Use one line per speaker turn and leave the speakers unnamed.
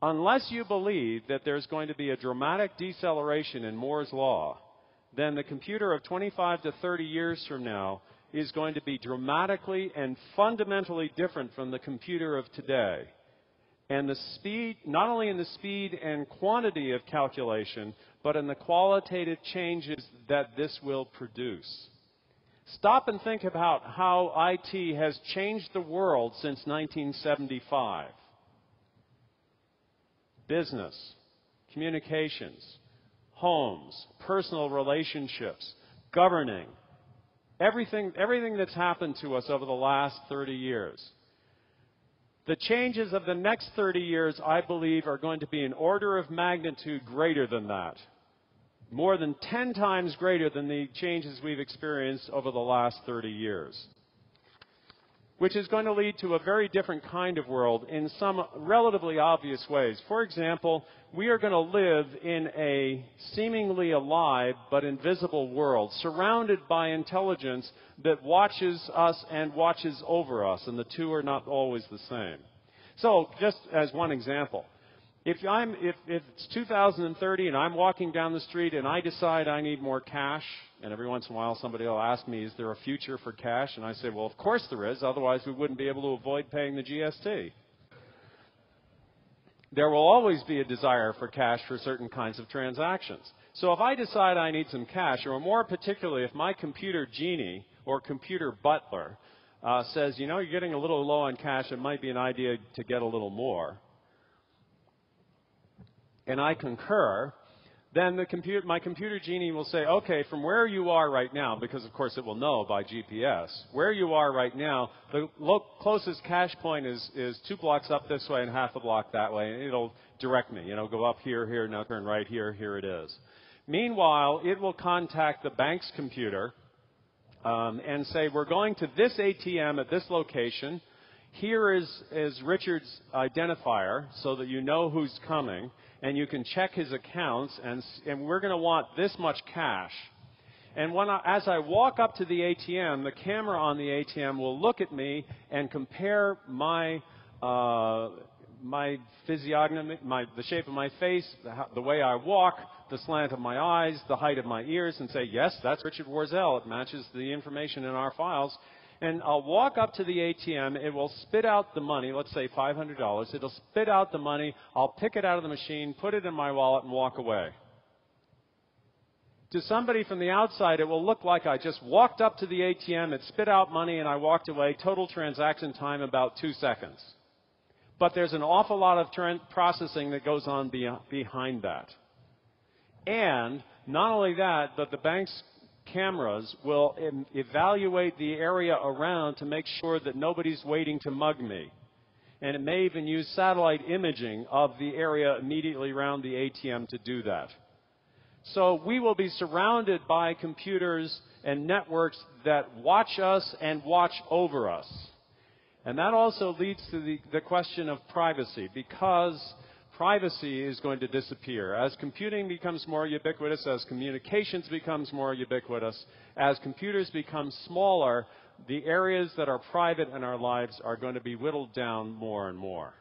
Unless you believe that there's going to be a dramatic deceleration in Moore's law, then the computer of 25 to 30 years from now is going to be dramatically and fundamentally different from the computer of today. And the speed, not only in the speed and quantity of calculation, but in the qualitative changes that this will produce. Stop and think about how IT has changed the world since 1975. Business, communications, homes, personal relationships, governing, everything that's happened to us over the last 30 years. The changes of the next 30 years, I believe, are going to be an order of magnitude greater than that. More than 10 times greater than the changes we've experienced over the last 30 years. Which is going to lead to a very different kind of world in some relatively obvious ways. For example, we are going to live in a seemingly alive but invisible world, surrounded by intelligence that watches us and watches over us, and the two are not always the same. So, just as one example, if it's 2030 and I'm walking down the street and I decide I need more cash, and every once in a while somebody will ask me, is there a future for cash? And I say, well, of course there is, otherwise we wouldn't be able to avoid paying the GST. There will always be a desire for cash for certain kinds of transactions. So if I decide I need some cash, or more particularly if my computer genie or computer butler says, you know, you're getting a little low on cash, it might be an idea to get a little more, and I concur, then my computer genie will say, okay, from where you are right now, because of course it will know by GPS, where you are right now, the closest cash point is 2 blocks up this way and half a block that way, and it'll direct me, go up here, here, now turn right here, here it is. Meanwhile, it will contact the bank's computer and say, we're going to this ATM at this location. Here is Richard's identifier so that you know who's coming, and you can check his accounts, and we're going to want this much cash. And as I walk up to the ATM, the camera on the ATM will look at me and compare my physiognomy, the shape of my face, the way I walk, the slant of my eyes, the height of my ears, and say, yes, that's Richard Worzel. It matches the information in our files. And I'll walk up to the ATM, it will spit out the money, let's say $500. It'll spit out the money, I'll pick it out of the machine, put it in my wallet, and walk away. To somebody from the outside, it will look like I just walked up to the ATM, it spit out money, and I walked away. Total transaction time about 2 seconds. But there's an awful lot of processing that goes on behind that. And not only that, but the bank's cameras will evaluate the area around to make sure that nobody's waiting to mug me. And it may even use satellite imaging of the area immediately around the ATM to do that. So we will be surrounded by computers and networks that watch us and watch over us. And that also leads to the question of privacy, because privacy is going to disappear. As computing becomes more ubiquitous, as communications becomes more ubiquitous, as computers become smaller, the areas that are private in our lives are going to be whittled down more and more.